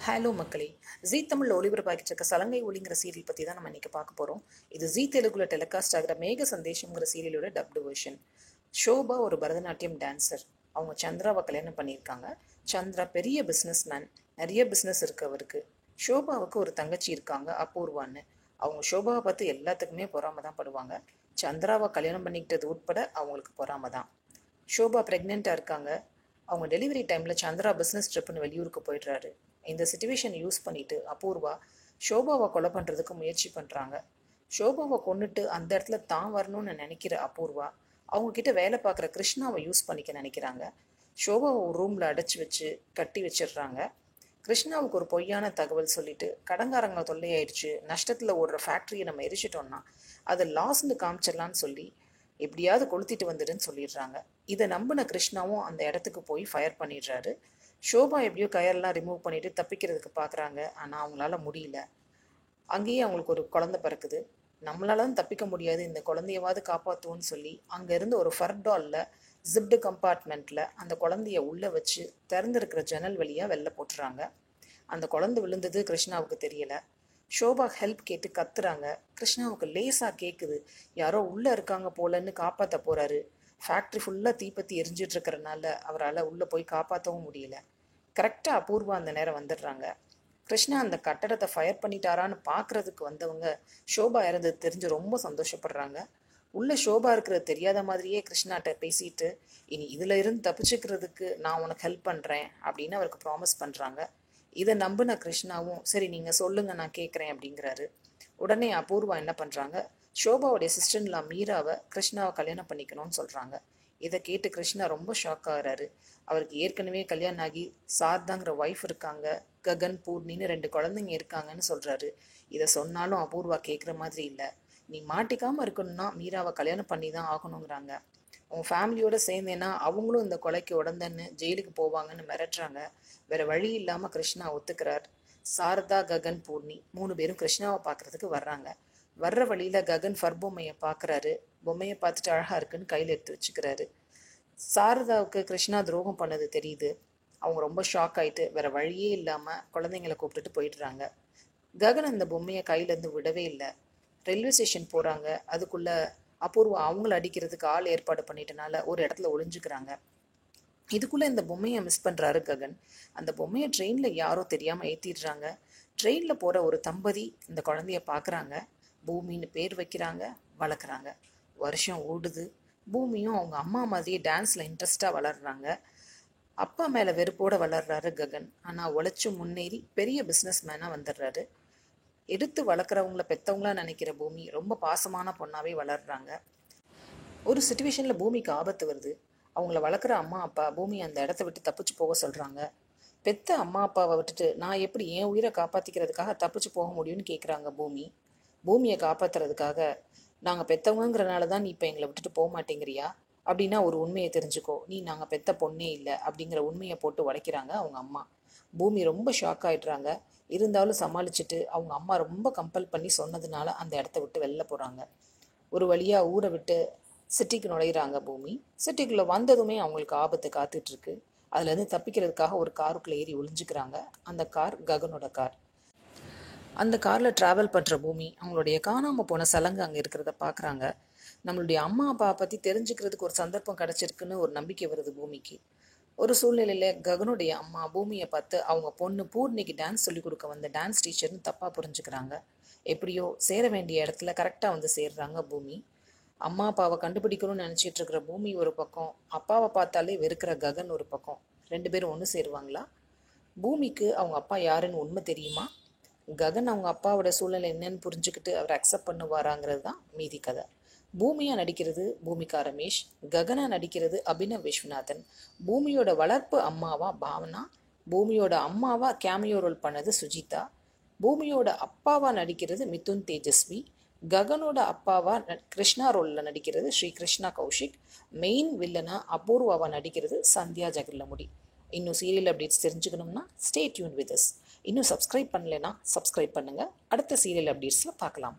Hello மக்களே, ஜீ தமிழில் ஒளிபரப்பாகிட்டு இருக்க சலங்கை ஒளிங்கிற சீரியல் பற்றி தான் நம்ம இன்றைக்கி பார்க்க போகிறோம். இது ஜீ தெலுங்குல டெலிகாஸ்ட் ஆகிற மேக சந்தேஷம்ங்கிற சீரியலோட டப்டு வெர்ஷன். ஷோபா ஒரு பரதநாட்டியம் டான்சர். அவங்க சந்திராவை கல்யாணம் பண்ணியிருக்காங்க. சந்திரா பெரிய பிஸ்னஸ் மேன், நிறைய பிஸ்னஸ் இருக்குது அவருக்கு. ஷோபாவுக்கு ஒரு தங்கச்சி இருக்காங்க, அபூர்வான்னு. அவங்க ஷோபாவை பார்த்து எல்லாத்துக்குமே பொறாம தான் படுவாங்க. சந்திராவை கல்யாணம் பண்ணிக்கிட்டது உட்பட அவங்களுக்கு பொறாம தான். ஷோபா ப்ரெக்னெண்ட்டாக இருக்காங்க. அவங்க டெலிவரி டைமில் சந்திரா பிஸ்னஸ் ட்ரிப்புன்னு வெளியூருக்கு போயிடுறாரு. இந்த சிச்சுவேஷன் யூஸ் பண்ணிவிட்டு அபூர்வா ஷோபாவை கொலை பண்ணுறதுக்கு முயற்சி பண்ணுறாங்க. ஷோபாவை கொண்டுட்டு அந்த இடத்துல தான் வரணும்னு நினைக்கிற அபூர்வா அவங்கக்கிட்ட வேலை பார்க்குற கிருஷ்ணாவை யூஸ் பண்ணிக்க நினைக்கிறாங்க. ஷோபாவை ஒரு ரூமில் அடைச்சி வச்சு கட்டி வச்சிடுறாங்க. கிருஷ்ணாவுக்கு ஒரு பொய்யான தகவல் சொல்லிட்டு கடங்காரங்களை தொல்லையாயிடுச்சு, நஷ்டத்தில் ஓடுற ஃபேக்ட்ரியை நம்ம எரிச்சிட்டோம்னா அதை லாஸ்ன்னு காமிச்சிடலான்னு சொல்லி எப்படியாவது கொளுத்திட்டு வந்துடுன்னு சொல்லிடுறாங்க. இதை நம்பின கிருஷ்ணாவும் அந்த இடத்துக்கு போய் ஃபயர் பண்ணிடுறாரு. ஷோபா எப்படியோ கயரெல்லாம் ரிமூவ் பண்ணிவிட்டு தப்பிக்கிறதுக்கு பார்க்குறாங்க. ஆனால் அவங்களால முடியல. அங்கேயே அவங்களுக்கு ஒரு குழந்தை பிறக்குது. நம்மளால தான் தப்பிக்க முடியாது, இந்த குழந்தையவாது காப்பாற்றுவோன்னு சொல்லி அங்கேருந்து ஒரு ஃபர்டாலில் ஜிப்டு கம்பார்ட்மெண்ட்டில் அந்த குழந்தைய உள்ளே வச்சு திறந்துருக்கிற ஜன்னல் வழியாக வெளில போட்டுறாங்க. அந்த குழந்தை விழுந்தது கிருஷ்ணாவுக்கு தெரியலை. ஷோபா ஹெல்ப் கேட்டு கத்துறாங்க. கிருஷ்ணாவுக்கு லேசாக கேட்குது, யாரோ உள்ளே இருக்காங்க போலன்னு காப்பாற்ற போகிறாரு. ஃபேக்ட்ரி ஃபுல்லாக தீப்பத்தி எரிஞ்சிட்டு இருக்கிறனால அவரால் உள்ளே போய் காப்பாற்றவும் முடியல. கரெக்டாக அபூர்வா அந்த நேரம் வந்துடுறாங்க. கிருஷ்ணா அந்த கட்டடத்தை ஃபயர் பண்ணிட்டாரான்னு பார்க்குறதுக்கு வந்தவங்க ஷோபா இறந்தது தெரிஞ்சு ரொம்ப சந்தோஷப்படுறாங்க. உள்ளே ஷோபா இருக்கிறது தெரியாத மாதிரியே கிருஷ்ணாட்ட பேசிட்டு, இனி இதில் இருந்து தப்பிச்சுக்கிறதுக்கு நான் உனக்கு ஹெல்ப் பண்ணுறேன் அப்படின்னு அவருக்கு ப்ராமிஸ் பண்ணுறாங்க. இதை நம்பின கிருஷ்ணாவும் சரி நீங்கள் சொல்லுங்கள் நான் கேட்குறேன் அப்படிங்கிறாரு. உடனே அபூர்வா என்ன பண்ணுறாங்க, ஷோபாவுடைய சிஸ்டர்லாம் மீராவை கிருஷ்ணாவை கல்யாணம் பண்ணிக்கணும்னு சொல்கிறாங்க. இதை கேட்டு கிருஷ்ணா ரொம்ப ஷாக் ஆகிறாரு. அவருக்கு ஏற்கனவே கல்யாணம் ஆகி சாரதாங்கிற ஒய்ஃப் இருக்காங்க, ககன் பூர்ணின்னு 2 குழந்தைங்க இருக்காங்கன்னு சொல்கிறாரு. இதை சொன்னாலும் அபூர்வா கேட்குற மாதிரி இல்லை. நீ மாட்டிக்காமல் இருக்கணும்னா மீராவை கல்யாணம் பண்ணி தான் ஆகணுங்கிறாங்க. உன் ஃபேமிலியோடு சேர்ந்தேன்னா அவங்களும் இந்த கொலைக்கு உடந்தன்னு ஜெயிலுக்கு போவாங்கன்னு மிரட்டுறாங்க. வேறு வழி இல்லாமல் கிருஷ்ணா ஒத்துக்கிறார். சாரதா, ககன், பூர்ணி 3 பேரும் கிருஷ்ணாவை பார்க்குறதுக்கு வர்றாங்க. வர்ற வழியில் ககன் ஃபர் பொம்மையை பார்க்குறாரு. பொம்மையை பார்த்துட்டு அழகாக இருக்குன்னு கையில் எடுத்து வச்சுக்கிறாரு. சாரதாவுக்கு கிருஷ்ணா துரோகம் பண்ணது தெரியுது. அவங்க ரொம்ப ஷாக் ஆகிட்டு வேறு வழியே இல்லாமல் குழந்தைங்களை கூப்பிட்டுட்டு போயிடுறாங்க. ககன் அந்த பொம்மையை கையிலேருந்து விடவே இல்லை. ரயில்வே ஸ்டேஷன் போகிறாங்க. அதுக்குள்ளே அபூர்வா அவங்கள அடிக்கிறதுக்கு ஆள் ஏற்பாடு பண்ணிட்டனால ஒரு இடத்துல ஒளிஞ்சுக்கிறாங்க. இதுக்குள்ளே இந்த பொம்மையை மிஸ் பண்ணுறாரு ககன். அந்த பொம்மையை ட்ரெயினில் யாரோ தெரியாமல் ஏற்றிடுறாங்க. ட்ரெயினில் போகிற ஒரு தம்பதி இந்த குழந்தைய பார்க்குறாங்க. பூமின்னு பேர் வைக்கிறாங்க, வளர்க்குறாங்க. வருஷம் ஓடுது. பூமியும் அவங்க அம்மா மாதிரியே டான்ஸில் இன்ட்ரெஸ்டாக வளர்கிறாங்க. அப்பா மேலே வெறுப்போடு வளர்றாரு ககன். ஆனால் உழைச்சி முன்னேறி பெரிய பிஸ்னஸ் மேனாக வந்துடுறாரு. எடுத்து வளர்க்குறவங்கள பெற்றவங்களா நினைக்கிற பூமி ரொம்ப பாசமான பொண்ணாகவே வளர்கிறாங்க. ஒரு சுச்சுவேஷனில் பூமிக்கு ஆபத்து வருது. அவங்கள வளர்க்குற அம்மா அப்பா பூமி அந்த இடத்த விட்டு தப்பிச்சு போக சொல்கிறாங்க. பெத்த அம்மா அப்பாவை விட்டுட்டு நான் எப்படி என் உயிரை காப்பாற்றிக்கிறதுக்காக தப்பிச்சு போக முடியும்னு கேட்குறாங்க பூமி. பூமியை காப்பாற்றுறதுக்காக நாங்கள் பெற்றவங்கிறனால தான் நீ இப்போ எங்களை விட்டுட்டு போக மாட்டேங்கிறியா? அப்படின்னா ஒரு உண்மையை தெரிஞ்சுக்கோ, நீ நாங்கள் பெத்த பொண்ணே இல்லை அப்படிங்கிற உண்மையை போட்டு உடைக்கிறாங்க அவங்க அம்மா. பூமி ரொம்ப ஷாக் ஆகிடுறாங்க. இருந்தாலும் சமாளிச்சுட்டு அவங்க அம்மா ரொம்ப கம்பல் பண்ணி சொன்னதுனால அந்த இடத்த விட்டு வெளில போகிறாங்க. ஒரு வழியாக ஊரை விட்டு சிட்டிக்கு நுழையிறாங்க பூமி. சிட்டிக்குள்ளே வந்ததுமே அவங்களுக்கு ஆபத்து காத்துட்ருக்கு. அதுலேருந்து தப்பிக்கிறதுக்காக ஒரு காருக்குள்ளே ஏறி ஒளிஞ்சுக்கிறாங்க. அந்த கார் ககனோட கார். அந்த காரில் ட்ராவல் பண்ணுற பூமி அவங்களுடைய காணாமல் போன சலங்கை அங்கே இருக்கிறத பார்க்குறாங்க. நம்மளுடைய அம்மா அப்பா பற்றி தெரிஞ்சுக்கிறதுக்கு ஒரு சந்தர்ப்பம் கிடச்சிருக்குன்னு ஒரு நம்பிக்கை வருது பூமிக்கு. ஒரு சூழ்நிலையில் ககனுடைய அம்மா பூமியை பார்த்து அவங்க பொண்ணு பூர்ணிக்கு டான்ஸ் சொல்லிக் கொடுக்க வந்த டான்ஸ் டீச்சர்னு தப்பாக புரிஞ்சுக்கிறாங்க. எப்படியோ சேர வேண்டிய இடத்துல கரெக்டாக வந்து சேர்றாங்க பூமி. அம்மா அப்பாவை கண்டுபிடிக்கணும்னு நினச்சிட்டு இருக்கிற பூமி ஒரு பக்கம், அப்பாவை பார்த்தாலே வெறுக்கிற ககன் ஒரு பக்கம். 2 பேரும் ஒன்று சேருவாங்களா? பூமிக்கு அவங்க அப்பா யாருன்னு உண்மை தெரியுமா? ககன் அவங்க அப்பாவோட சூழ்நிலை என்னன்னு புரிஞ்சுக்கிட்டு அவர் அக்செப்ட் பண்ணுவாராங்கிறது தான் மீதி கதை. பூமியா நடிக்கிறது பூமிகா ரமேஷ், ககனா நடிக்கிறது அபினவ் விஸ்வநாதன். பூமியோட வளர்ப்பு அம்மாவா பாவனா, பூமியோட அம்மாவா கேமியோ ரோல் பண்ணது சுஜிதா, பூமியோட அப்பாவா நடிக்கிறது மிதுன் தேஜஸ்வி, ககனோட அப்பாவா கிருஷ்ணா ரோலில் நடிக்கிறது ஸ்ரீ கிருஷ்ணா கௌஷிக், மெயின் வில்லனா அபூர்வாவா நடிக்கிறது சந்தியா ஜகர்லமுடி. இன்னும் சீரியல் அப்டேட்ஸ் தெரிஞ்சுக்கணும்னா ஸ்டே டியூன் வித் அஸ். இன்னும் சப்ஸ்கிரைப் பண்ணலைன்னா சப்ஸ்கிரைப் பண்ணுங்கள். அடுத்த சீரியல் அப்டேட்ஸில் பார்க்கலாம்.